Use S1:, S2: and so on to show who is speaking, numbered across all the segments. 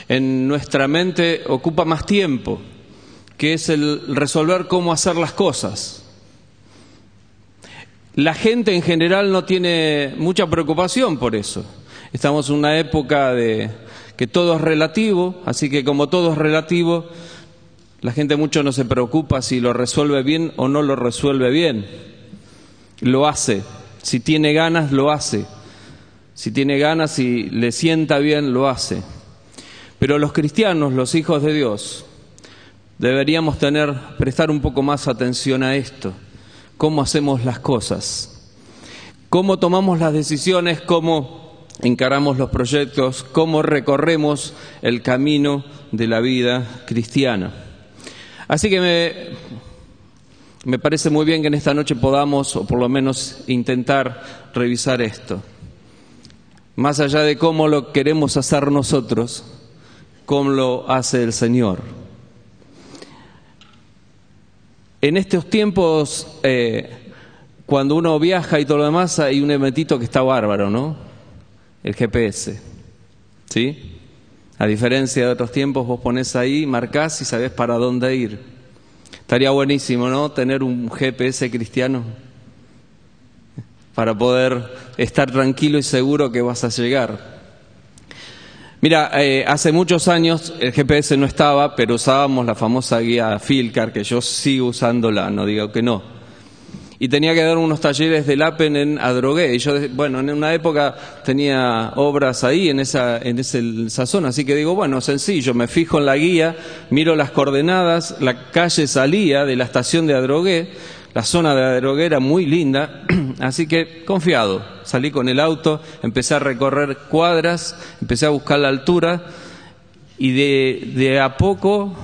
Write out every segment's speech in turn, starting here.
S1: en nuestra mente ocupa más tiempo, que es el resolver cómo hacer las cosas. La gente en general no tiene mucha preocupación por eso. Estamos en una época de que todo es relativo, así que como todo es relativo, la gente mucho no se preocupa si lo resuelve bien o no lo resuelve bien. Lo hace. Si tiene ganas, lo hace. Si tiene ganas y le sienta bien, lo hace. Pero los cristianos, los hijos de Dios, deberíamos prestar un poco más atención a esto. Cómo hacemos las cosas, cómo tomamos las decisiones, cómo encaramos los proyectos, cómo recorremos el camino de la vida cristiana. Así que me parece muy bien que en esta noche podamos, o por lo menos intentar revisar esto. Más allá de cómo lo queremos hacer nosotros, cómo lo hace el Señor. En estos tiempos, cuando uno viaja y todo lo demás, hay un elementito que está bárbaro, ¿no? El GPS, ¿sí? A diferencia de otros tiempos, vos ponés ahí, marcás y sabés para dónde ir. Estaría buenísimo, ¿no? Tener un GPS cristiano para poder estar tranquilo y seguro que vas a llegar. Mira, hace muchos años el GPS no estaba, pero usábamos la famosa guía Fieldcar, que yo sigo usándola, no digo que no. Y tenía que dar unos talleres del APEN en Adrogué. Y yo, bueno, en una época tenía obras ahí, en esa zona. Así que digo, bueno, sencillo, me fijo en la guía, miro las coordenadas, la calle salía de la estación de Adrogué. La zona de Adrogué era muy linda, así que confiado, salí con el auto, empecé a recorrer cuadras, empecé a buscar la altura y de a poco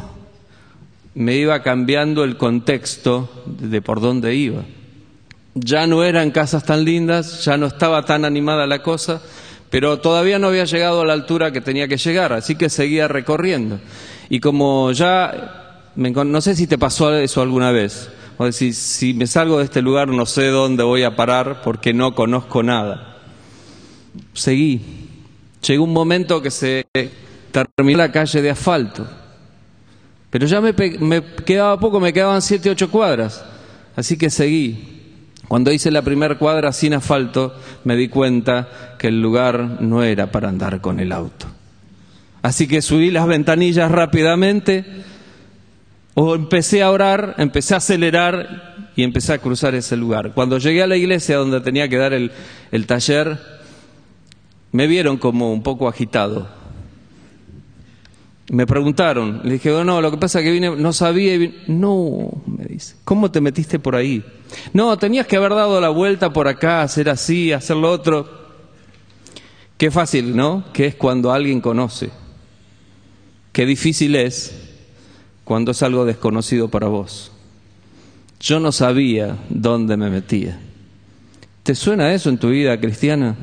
S1: me iba cambiando el contexto de por dónde iba. Ya no eran casas tan lindas, ya no estaba tan animada la cosa, pero todavía no había llegado a la altura que tenía que llegar, así que seguía recorriendo. Y como ya, no sé si te pasó eso alguna vez. O decir, si me salgo de este lugar no sé dónde voy a parar porque no conozco nada. Seguí. Llegó un momento que se terminó la calle de asfalto. Pero ya me quedaba poco, me quedaban 7, 8 cuadras. Así que seguí. Cuando hice la primera cuadra sin asfalto, me di cuenta que el lugar no era para andar con el auto. Así que subí las ventanillas rápidamente. O empecé a orar, empecé a acelerar y empecé a cruzar ese lugar. Cuando llegué a la iglesia donde tenía que dar el taller, me vieron como un poco agitado. Me preguntaron, le dije, no, lo que pasa es que vine, no sabía. No, me dice, ¿cómo te metiste por ahí? No, tenías que haber dado la vuelta por acá, hacer así, hacer lo otro. Qué fácil, ¿no? Que es cuando alguien conoce. Qué difícil es cuando es algo desconocido para vos. Yo no sabía dónde me metía. ¿Te suena eso en tu vida cristiana?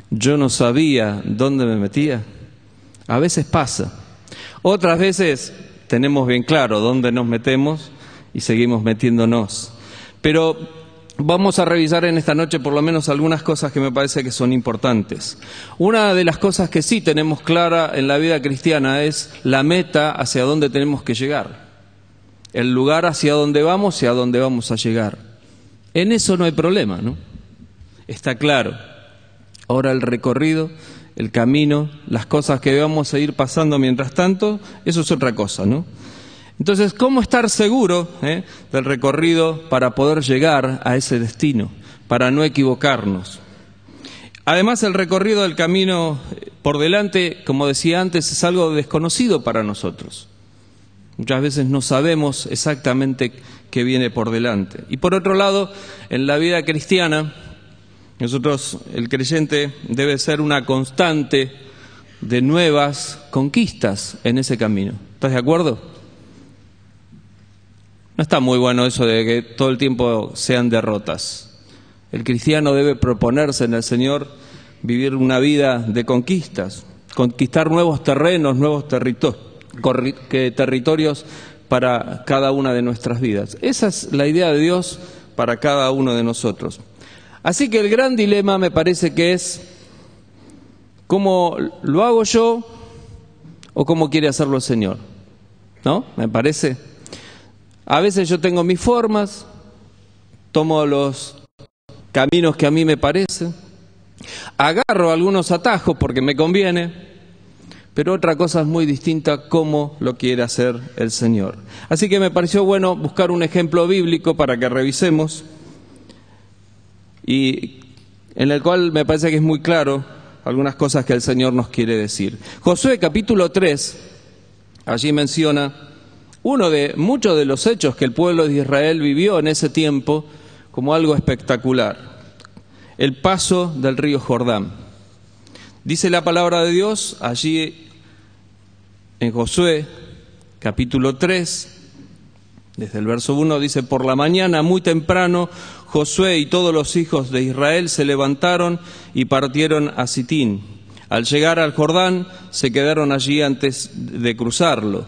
S1: Yo no sabía dónde me metía. A veces pasa. Otras veces tenemos bien claro dónde nos metemos y seguimos metiéndonos. Pero vamos a revisar en esta noche por lo menos algunas cosas que me parece que son importantes. Una de las cosas que sí tenemos clara en la vida cristiana es la meta hacia dónde tenemos que llegar. El lugar hacia dónde vamos y a dónde vamos a llegar. En eso no hay problema, ¿no? Está claro. Ahora el recorrido, el camino, las cosas que vamos a ir pasando mientras tanto, eso es otra cosa, ¿no? Entonces, ¿cómo estar seguro del recorrido para poder llegar a ese destino, para no equivocarnos? Además, el recorrido del camino por delante, como decía antes, es algo desconocido para nosotros. Muchas veces no sabemos exactamente qué viene por delante. Y por otro lado, en la vida cristiana, nosotros, el creyente, debe ser una constante de nuevas conquistas en ese camino. ¿Estás de acuerdo? No está muy bueno eso de que todo el tiempo sean derrotas. El cristiano debe proponerse en el Señor vivir una vida de conquistas, conquistar nuevos terrenos, nuevos territorios para cada una de nuestras vidas. Esa es la idea de Dios para cada uno de nosotros. Así que el gran dilema me parece que es ¿cómo lo hago yo o cómo quiere hacerlo el Señor. ¿No? ¿Me parece? A veces yo tengo mis formas, tomo los caminos que a mí me parecen, agarro algunos atajos porque me conviene, pero otra cosa es muy distinta cómo lo quiere hacer el Señor. Así que me pareció bueno buscar un ejemplo bíblico para que revisemos, y en el cual me parece que es muy claro algunas cosas que el Señor nos quiere decir. Josué capítulo 3, allí menciona uno de muchos de los hechos que el pueblo de Israel vivió en ese tiempo como algo espectacular: el paso del río Jordán. Dice la palabra de Dios allí en Josué capítulo 3, desde el verso 1, dice: por la mañana muy temprano Josué y todos los hijos de Israel se levantaron y partieron a Sitín. Al llegar al Jordán se quedaron allí antes de cruzarlo.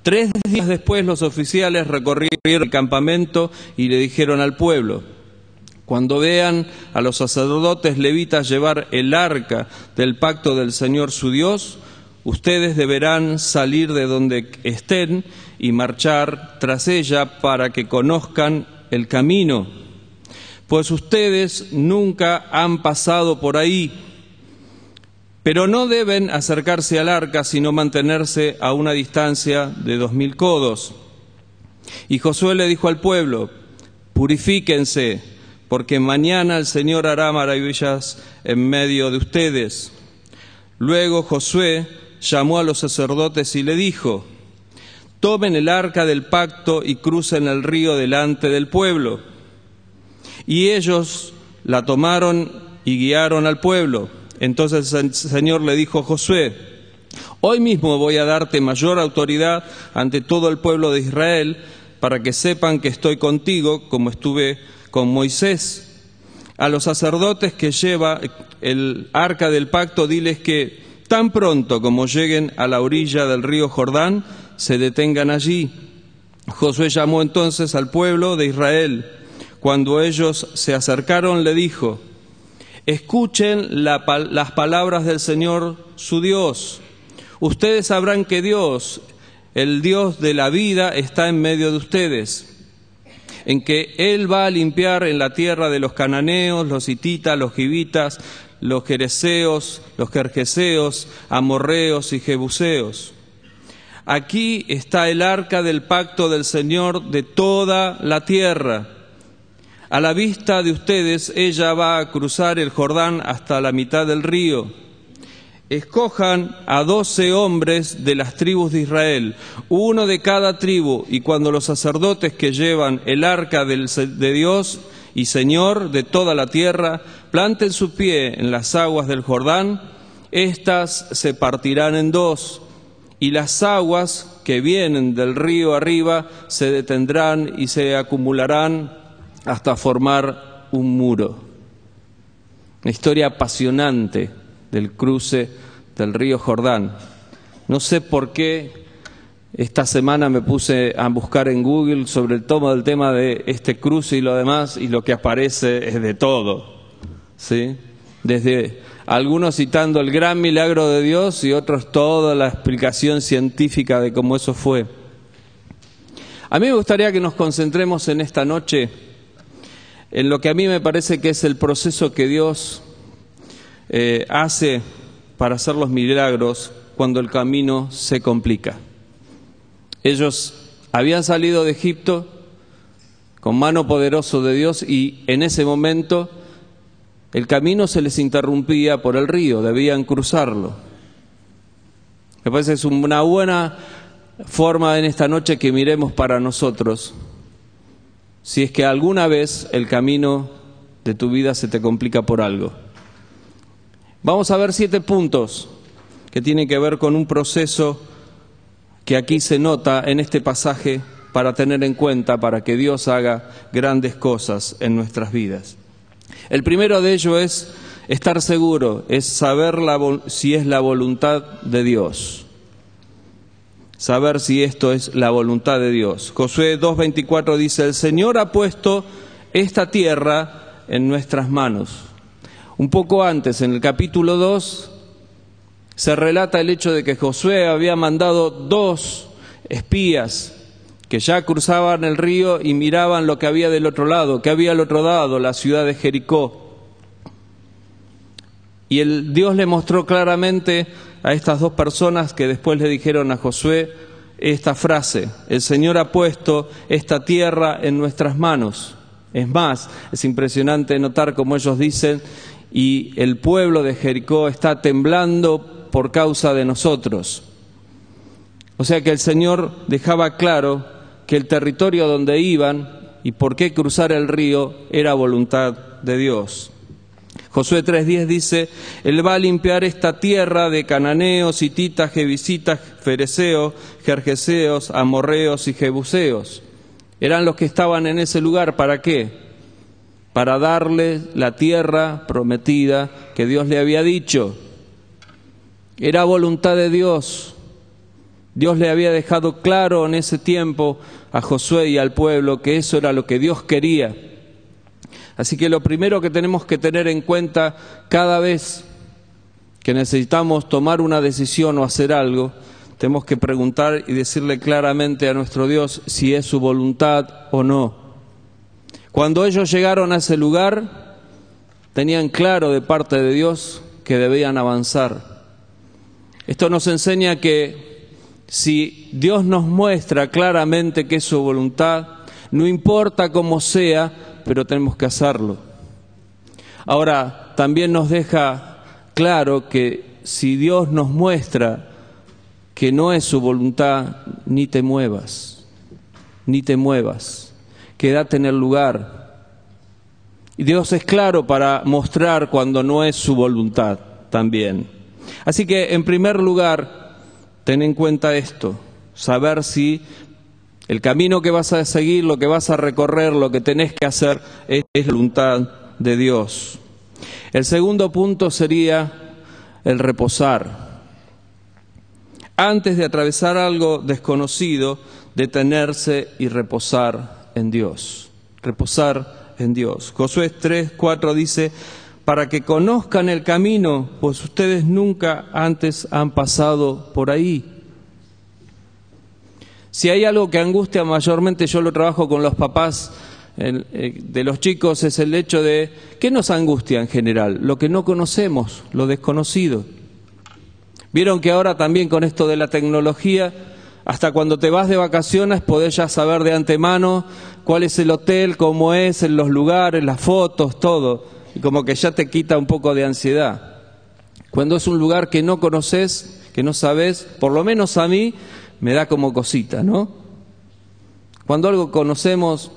S1: 3 días después los oficiales recorrieron el campamento y le dijeron al pueblo: cuando vean a los sacerdotes levitas llevar el arca del pacto del Señor su Dios, ustedes deberán salir de donde estén y marchar tras ella para que conozcan el camino, pues ustedes nunca han pasado por ahí. Pero no deben acercarse al arca, sino mantenerse a una distancia de 2000 codos. Y Josué le dijo al pueblo: purifíquense, porque mañana el Señor hará maravillas en medio de ustedes. Luego Josué llamó a los sacerdotes y le dijo: tomen el arca del pacto y crucen el río delante del pueblo. Y ellos la tomaron y guiaron al pueblo. Entonces el Señor le dijo a Josué: hoy mismo voy a darte mayor autoridad ante todo el pueblo de Israel, para que sepan que estoy contigo como estuve con Moisés. A los sacerdotes que lleva el arca del pacto, diles que tan pronto como lleguen a la orilla del río Jordán, se detengan allí. Josué llamó entonces al pueblo de Israel. Cuando ellos se acercaron, le dijo: escuchen las palabras del Señor su Dios. Ustedes sabrán que Dios, el Dios de la vida, está en medio de ustedes, en que Él va a limpiar en la tierra de los cananeos, los hititas, los givitas, los gereseos, los gergeseos, amorreos y jebuseos. Aquí está el arca del pacto del Señor de toda la tierra. A la vista de ustedes ella va a cruzar el Jordán hasta la mitad del río. Escojan a 12 hombres de las tribus de Israel, uno de cada tribu, y cuando los sacerdotes que llevan el arca de Dios y Señor de toda la tierra planten su pie en las aguas del Jordán, éstas se partirán en dos, y las aguas que vienen del río arriba se detendrán y se acumularán hasta formar un muro. Una historia apasionante del cruce del río Jordán. No sé por qué esta semana me puse a buscar en Google sobre el tema de este cruce y lo demás, y lo que aparece es de todo, ¿sí? Desde algunos citando el gran milagro de Dios y otros toda la explicación científica de cómo eso fue. A mí me gustaría que nos concentremos en esta noche en lo que a mí me parece que es el proceso que Dios hace para hacer los milagros cuando el camino se complica. Ellos habían salido de Egipto con mano poderosa de Dios, y en ese momento el camino se les interrumpía por el río, debían cruzarlo. Me parece que es una buena forma en esta noche que miremos para nosotros, si es que alguna vez el camino de tu vida se te complica por algo. Vamos a ver 7 puntos que tienen que ver con un proceso que aquí se nota en este pasaje para tener en cuenta para que Dios haga grandes cosas en nuestras vidas. El primero de ellos es estar seguro, es saber si es la voluntad de Dios. Saber si esto es la voluntad de Dios. Josué 2:24 dice: el Señor ha puesto esta tierra en nuestras manos. Un poco antes, en el capítulo 2, Se relata el hecho de que Josué había mandado 2 espías que ya cruzaban el río y miraban lo que había del otro lado, que había al otro lado, la ciudad de Jericó. Y Dios le mostró claramente a estas 2 personas que después le dijeron a Josué esta frase: el Señor ha puesto esta tierra en nuestras manos. Es más, es impresionante notar cómo ellos dicen: y el pueblo de Jericó está temblando por causa de nosotros. O sea que el Señor dejaba claro que el territorio donde iban y por qué cruzar el río era voluntad de Dios. Josué 3:10 dice: Él va a limpiar esta tierra de cananeos, hititas, jebisitas, fereceos, gergeseos, amorreos y jebuseos. Eran los que estaban en ese lugar. ¿Para qué? Para darle la tierra prometida que Dios le había dicho. Era voluntad de Dios. Dios le había dejado claro en ese tiempo a Josué y al pueblo que eso era lo que Dios quería. Así que lo primero que tenemos que tener en cuenta cada vez que necesitamos tomar una decisión o hacer algo, tenemos que preguntar y decirle claramente a nuestro Dios si es su voluntad o no. Cuando ellos llegaron a ese lugar, tenían claro de parte de Dios que debían avanzar. Esto nos enseña que si Dios nos muestra claramente que es su voluntad, no importa cómo sea, pero tenemos que hacerlo. Ahora, también nos deja claro que si Dios nos muestra que no es su voluntad, ni te muevas, quédate en el lugar. Y Dios es claro para mostrar cuando no es su voluntad también. Así que, en primer lugar, ten en cuenta esto, saber si el camino que vas a seguir, lo que vas a recorrer, lo que tenés que hacer es la voluntad de Dios. El segundo punto sería el reposar. Antes de atravesar algo desconocido, detenerse y reposar en Dios. Reposar en Dios. Josué 3:4 dice: para que conozcan el camino, pues ustedes nunca antes han pasado por ahí. Si hay algo que angustia mayormente, yo lo trabajo con los papás de los chicos, es el hecho de, ¿qué nos angustia en general? Lo que no conocemos, lo desconocido. Vieron que ahora también con esto de la tecnología, hasta cuando te vas de vacaciones podés ya saber de antemano cuál es el hotel, cómo es, en los lugares, las fotos, todo. Y como que ya te quita un poco de ansiedad. Cuando es un lugar que no conoces, que no sabes, por lo menos a mí me da como cosita, ¿no? Cuando algo conocemos,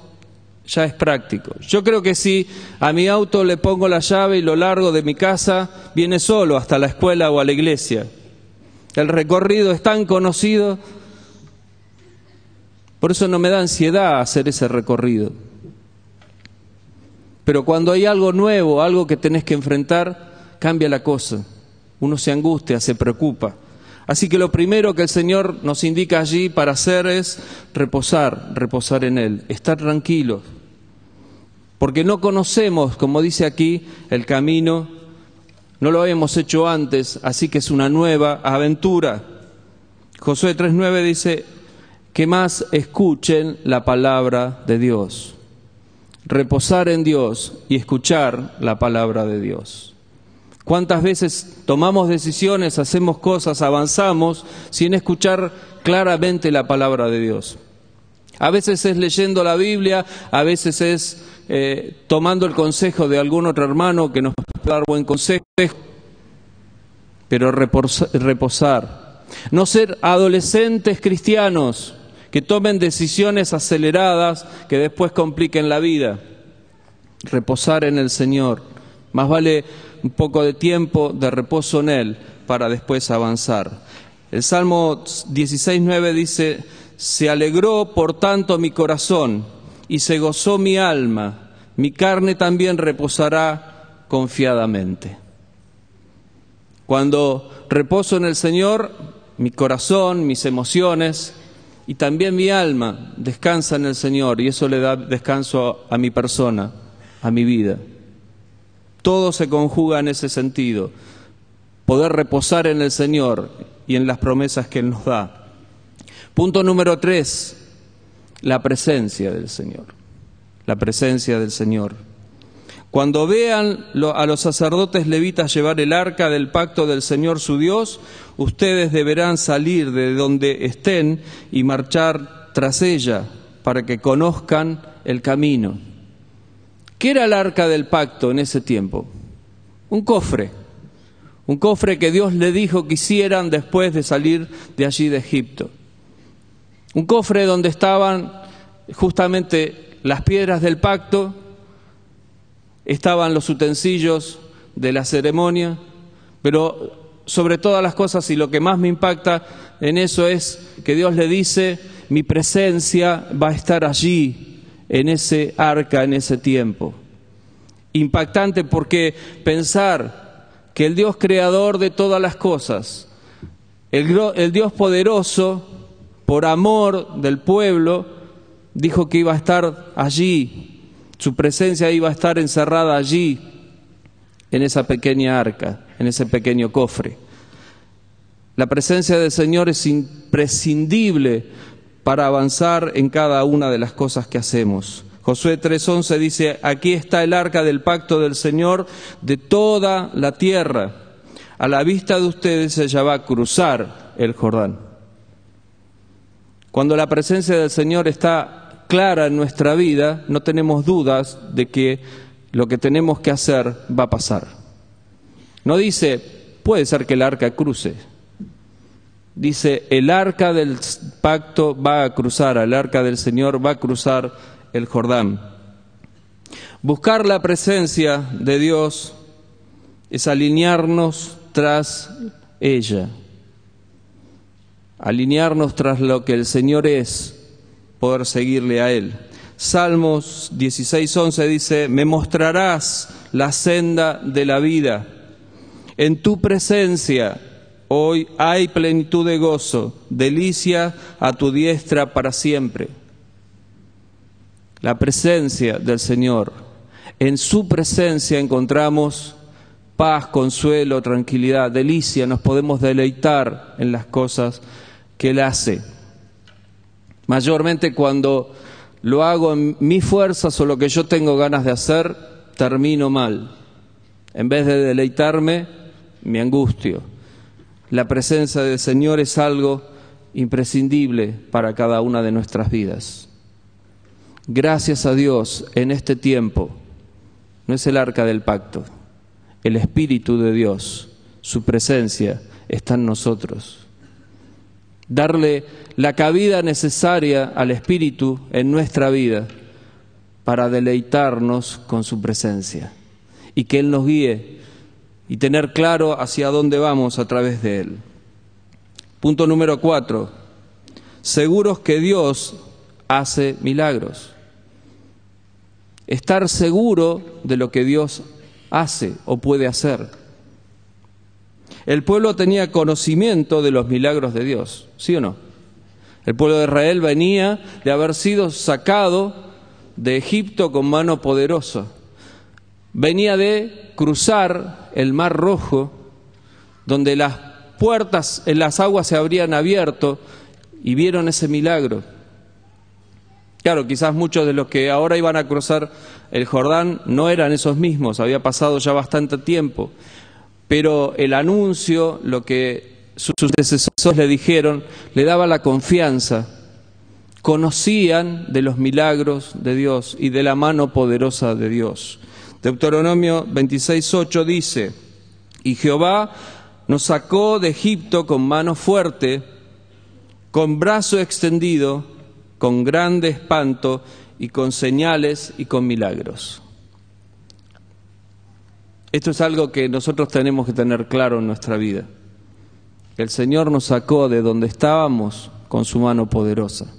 S1: ya es práctico. Yo creo que si a mi auto le pongo la llave y lo largo de mi casa, viene solo hasta la escuela o a la iglesia. El recorrido es tan conocido, por eso no me da ansiedad hacer ese recorrido. Pero cuando hay algo nuevo, algo que tenés que enfrentar, cambia la cosa. Uno se angustia, se preocupa. Así que lo primero que el Señor nos indica allí para hacer es reposar en Él, estar tranquilos. Porque no conocemos, como dice aquí, el camino, no lo hemos hecho antes, así que es una nueva aventura. Josué 3:9 dice: que más escuchen la palabra de Dios. Reposar en Dios y escuchar la palabra de Dios. ¿Cuántas veces tomamos decisiones, hacemos cosas, avanzamos sin escuchar claramente la palabra de Dios? A veces es leyendo la Biblia, a veces es tomando el consejo de algún otro hermano que nos puede dar buen consejo, pero reposar. No ser adolescentes cristianos que tomen decisiones aceleradas que después compliquen la vida. Reposar en el Señor. Más vale un poco de tiempo de reposo en Él para después avanzar. El Salmo 16:9 dice: se alegró por tanto mi corazón y se gozó mi alma, mi carne también reposará confiadamente. Cuando reposo en el Señor, mi corazón, mis emociones y también mi alma descansa en el Señor, y eso le da descanso a mi persona, a mi vida. Todo se conjuga en ese sentido. poder reposar en el Señor y en las promesas que Él nos da. Punto número 3, la presencia del Señor. La presencia del Señor. Cuando vean a los sacerdotes levitas llevar el arca del pacto del Señor su Dios, ustedes deberán salir de donde estén y marchar tras ella para que conozcan el camino. ¿Qué era el arca del pacto en ese tiempo? Un cofre que Dios le dijo que hicieran después de salir de allí de Egipto. Un cofre donde estaban justamente las piedras del pacto, estaban los utensilios de la ceremonia, pero sobre todas las cosas, y lo que más me impacta en eso es que Dios le dice: mi presencia va a estar allí, en ese arca, en ese tiempo. Impactante porque pensar que el Dios creador de todas las cosas, el Dios poderoso, por amor del pueblo, dijo que iba a estar allí. Su presencia iba a estar encerrada allí, en esa pequeña arca, en ese pequeño cofre. La presencia del Señor es imprescindible para avanzar en cada una de las cosas que hacemos. Josué 3:11 dice: aquí está el arca del pacto del Señor de toda la tierra. A la vista de ustedes ella va a cruzar el Jordán. Cuando la presencia del Señor está clara en nuestra vida, no tenemos dudas de que lo que tenemos que hacer va a pasar. No dice, puede ser que el arca cruce. Dice, el arca del pacto va a cruzar, el arca del Señor va a cruzar el Jordán. Buscar la presencia de Dios es alinearnos tras ella. Alinearnos tras lo que el Señor es, poder seguirle a Él. Salmos 16:11 dice: me mostrarás la senda de la vida. En tu presencia hoy hay plenitud de gozo, delicia a tu diestra para siempre. La presencia del Señor. En su presencia encontramos paz, consuelo, tranquilidad, delicia. Nos podemos deleitar en las cosas que Él hace. Mayormente cuando lo hago en mis fuerzas o lo que yo tengo ganas de hacer, termino mal. En vez de deleitarme, me angustio. La presencia del Señor es algo imprescindible para cada una de nuestras vidas. Gracias a Dios, en este tiempo, no es el arca del pacto, el Espíritu de Dios, su presencia está en nosotros. Darle la cabida necesaria al Espíritu en nuestra vida para deleitarnos con su presencia y que Él nos guíe y tener claro hacia dónde vamos a través de Él. Punto número 4. Seguros que Dios hace milagros. Estar seguro de lo que Dios hace o puede hacer. El pueblo tenía conocimiento de los milagros de Dios, ¿sí o no? El pueblo de Israel venía de haber sido sacado de Egipto con mano poderosa. Venía de cruzar el Mar Rojo, donde las puertas en las aguas se habrían abierto y vieron ese milagro. Claro, quizás muchos de los que ahora iban a cruzar el Jordán no eran esos mismos, había pasado ya bastante tiempo. Pero el anuncio, lo que sus sucesores le dijeron, le daba la confianza. Conocían de los milagros de Dios y de la mano poderosa de Dios. Deuteronomio 26:8 dice: y Jehová nos sacó de Egipto con mano fuerte, con brazo extendido, con grande espanto y con señales y con milagros. Esto es algo que nosotros tenemos que tener claro en nuestra vida. El Señor nos sacó de donde estábamos con su mano poderosa.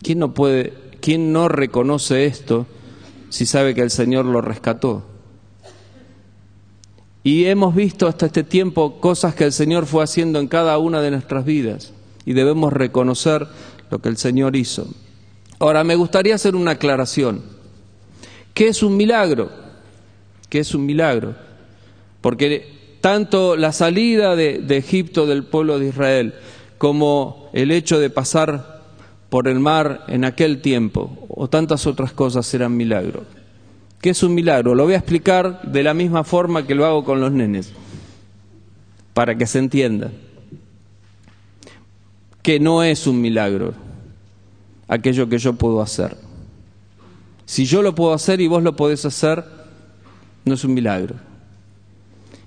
S1: ¿Quién no reconoce esto si sabe que el Señor lo rescató? Y hemos visto hasta este tiempo cosas que el Señor fue haciendo en cada una de nuestras vidas y debemos reconocer lo que el Señor hizo. Ahora, me gustaría hacer una aclaración. ¿Qué es un milagro? ¿Qué es un milagro? Porque Tanto la salida de Egipto del pueblo de Israel como el hecho de pasar por el mar en aquel tiempo o tantas otras cosas eran milagros. ¿Qué es un milagro? Lo voy a explicar de la misma forma que lo hago con los nenes, para que se entienda. Que no es un milagro aquello que yo puedo hacer. Si yo lo puedo hacer y vos lo podés hacer, no es un milagro.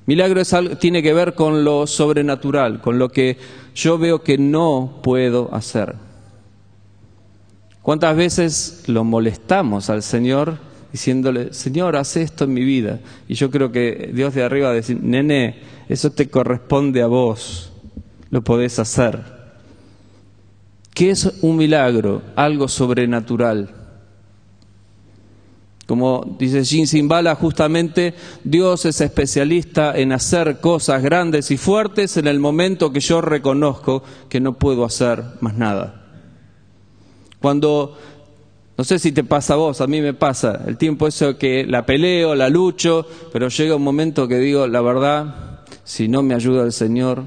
S1: Milagro es algo, tiene que ver con lo sobrenatural, con lo que yo veo que no puedo hacer. ¿Cuántas veces lo molestamos al Señor diciéndole, Señor, haz esto en mi vida? Y yo creo que Dios de arriba va a decir, nene, eso te corresponde a vos, lo podés hacer. ¿Qué es un milagro? Algo sobrenatural. Como dice Jim Cymbala, justamente Dios es especialista en hacer cosas grandes y fuertes en el momento que yo reconozco que no puedo hacer más nada. Cuando, no sé si te pasa a vos, a mí me pasa, el tiempo eso que la peleo, la lucho, pero llega un momento que digo, la verdad, si no me ayuda el Señor,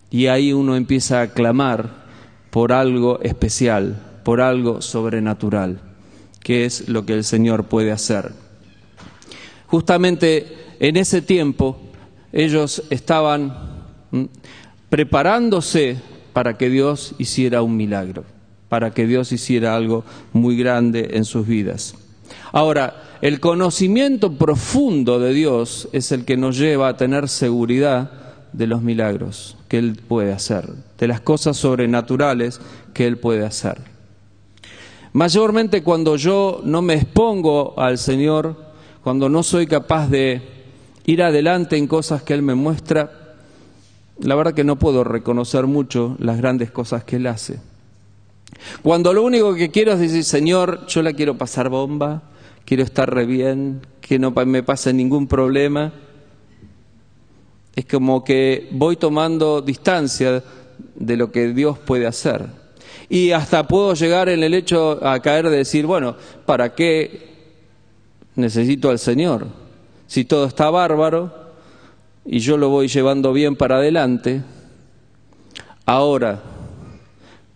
S1: y ahí uno empieza a clamar por algo especial, por algo sobrenatural, que es lo que el Señor puede hacer. Justamente en ese tiempo ellos estaban preparándose para que Dios hiciera un milagro, para que Dios hiciera algo muy grande en sus vidas. Ahora, el conocimiento profundo de Dios es el que nos lleva a tener seguridad de los milagros que Él puede hacer, de las cosas sobrenaturales que Él puede hacer. Mayormente cuando yo no me expongo al Señor, cuando no soy capaz de ir adelante en cosas que Él me muestra, la verdad que no puedo reconocer mucho las grandes cosas que Él hace. Cuando lo único que quiero es decir, Señor, yo la quiero pasar bomba, quiero estar re bien, que no me pase ningún problema, es como que voy tomando distancia de lo que Dios puede hacer. Y hasta puedo llegar en el hecho a caer de decir, bueno, ¿para qué necesito al Señor? Si todo está bárbaro y yo lo voy llevando bien para adelante. Ahora,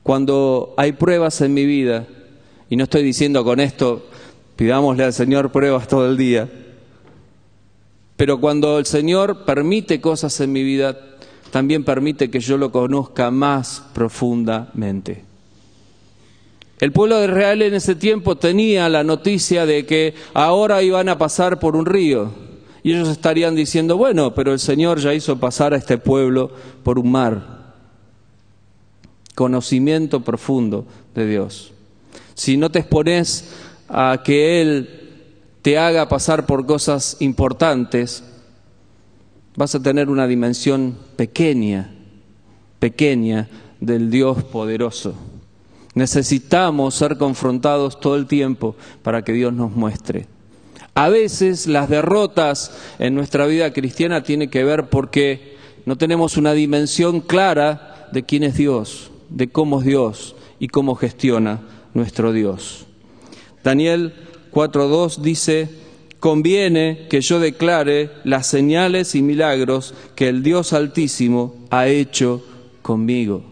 S1: cuando hay pruebas en mi vida, y no estoy diciendo con esto, pidámosle al Señor pruebas todo el día, pero cuando el Señor permite cosas en mi vida, también permite que yo lo conozca más profundamente. El pueblo de Israel en ese tiempo tenía la noticia de que ahora iban a pasar por un río. Y ellos estarían diciendo, bueno, pero el Señor ya hizo pasar a este pueblo por un mar. Conocimiento profundo de Dios. Si no te expones a que Él te haga pasar por cosas importantes, vas a tener una dimensión pequeña del Dios poderoso. Necesitamos ser confrontados todo el tiempo para que Dios nos muestre. A veces las derrotas en nuestra vida cristiana tienen que ver porque no tenemos una dimensión clara de quién es Dios, de cómo es Dios y cómo gestiona nuestro Dios. Daniel 4:2 dice, conviene que yo declare las señales y milagros que el Dios Altísimo ha hecho conmigo.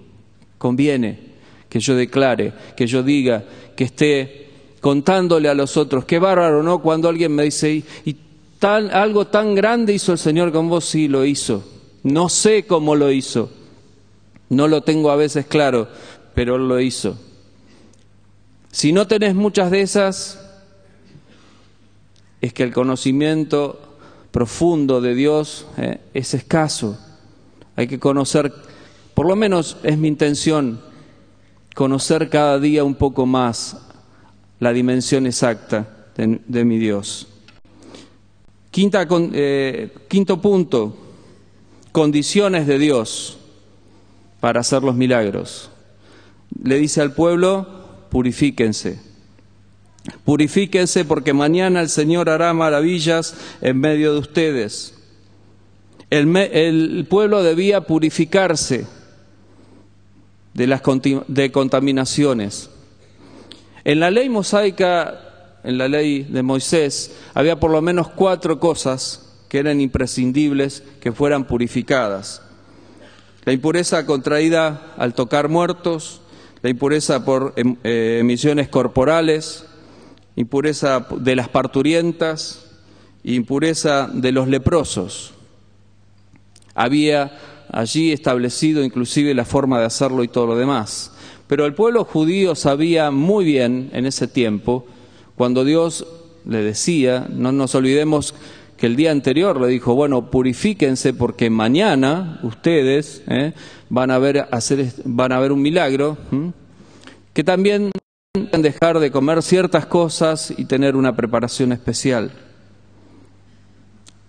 S1: Conviene que yo declare, que yo diga, que esté contándole a los otros. Qué bárbaro, ¿no? Cuando alguien me dice, algo tan grande hizo el Señor con vos, sí, lo hizo. No sé cómo lo hizo. No lo tengo a veces claro, pero Él lo hizo. Si no tenés muchas de esas, es que el conocimiento profundo de Dios es escaso. Hay que conocer, por lo menos es mi intención, conocer cada día un poco más la dimensión exacta de mi Dios. Quinto punto, condiciones de Dios para hacer los milagros. Le dice al pueblo, purifíquense. Purifíquense porque mañana el Señor hará maravillas en medio de ustedes. El pueblo debía purificarse de contaminaciones. En la ley mosaica, en la ley de Moisés, había por lo menos 4 cosas que eran imprescindibles que fueran purificadas. La impureza contraída al tocar muertos, la impureza por emisiones corporales, impureza de las parturientas, impureza de los leprosos. Había allí establecido inclusive la forma de hacerlo y todo lo demás. Pero el pueblo judío sabía muy bien en ese tiempo, cuando Dios le decía, no nos olvidemos que el día anterior le dijo, bueno, purifíquense porque mañana ustedes van a ver un milagro, que también deben dejar de comer ciertas cosas y tener una preparación especial.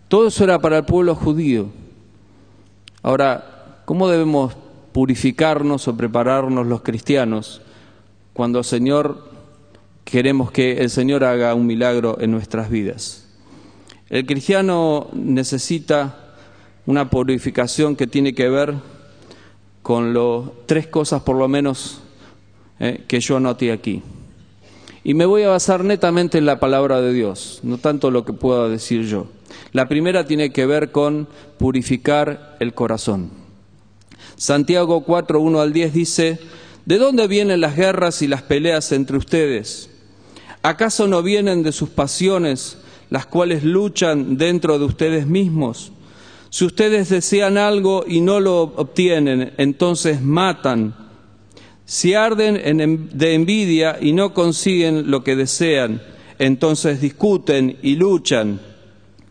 S1: Todo eso era para el pueblo judío. Ahora, ¿cómo debemos purificarnos o prepararnos los cristianos cuando queremos que el Señor haga un milagro en nuestras vidas? El cristiano necesita una purificación que tiene que ver con tres cosas por lo menos que yo anoté aquí. Y me voy a basar netamente en la palabra de Dios, no tanto lo que pueda decir yo. La primera tiene que ver con purificar el corazón. Santiago 4, 1 al 10 dice, ¿de dónde vienen las guerras y las peleas entre ustedes? ¿Acaso no vienen de sus pasiones, las cuales luchan dentro de ustedes mismos? Si ustedes desean algo y no lo obtienen, entonces matan. Si arden de envidia y no consiguen lo que desean, entonces discuten y luchan,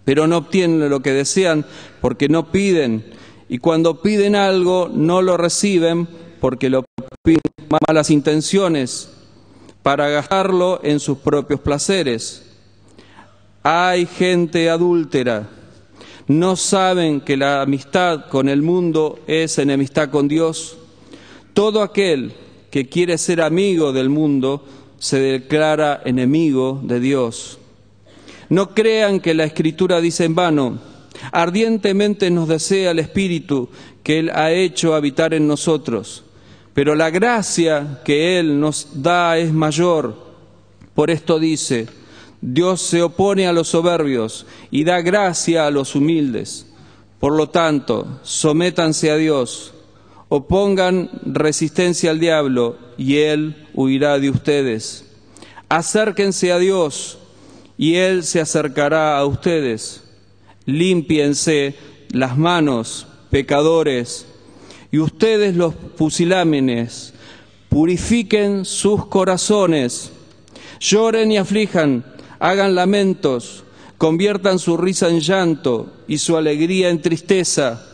S1: pero no obtienen lo que desean porque no piden. Y cuando piden algo, no lo reciben porque lo piden con malas intenciones para gastarlo en sus propios placeres. Hay gente adúltera. ¿No saben que la amistad con el mundo es enemistad con Dios? Todo aquel que quiere ser amigo del mundo se declara enemigo de Dios. No crean que la Escritura dice en vano, ardientemente nos desea el Espíritu que Él ha hecho habitar en nosotros, pero la gracia que Él nos da es mayor. Por esto dice, Dios se opone a los soberbios y da gracia a los humildes. Por lo tanto, sométanse a Dios, opongan resistencia al diablo y Él huirá de ustedes. Acérquense a Dios y Él se acercará a ustedes. Límpiense las manos, pecadores, y ustedes los pusilánimes, purifiquen sus corazones, lloren y aflijan, hagan lamentos, conviertan su risa en llanto y su alegría en tristeza.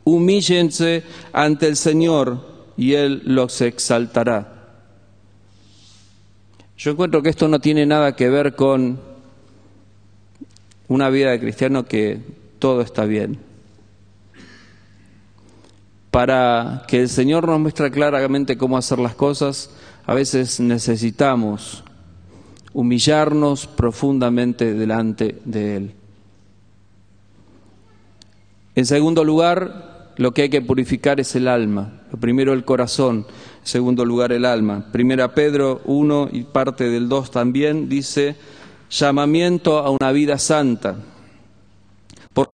S1: Humíllense ante el Señor y Él los exaltará. Yo encuentro que esto no tiene nada que ver con una vida de cristiano que todo está bien. Para que el Señor nos muestre claramente cómo hacer las cosas, a veces necesitamos humillarnos profundamente delante de Él. En segundo lugar, lo que hay que purificar es el alma. Lo primero el corazón, en segundo lugar el alma. Primera Pedro 1 y parte del 2 también dice, llamamiento a una vida santa. Por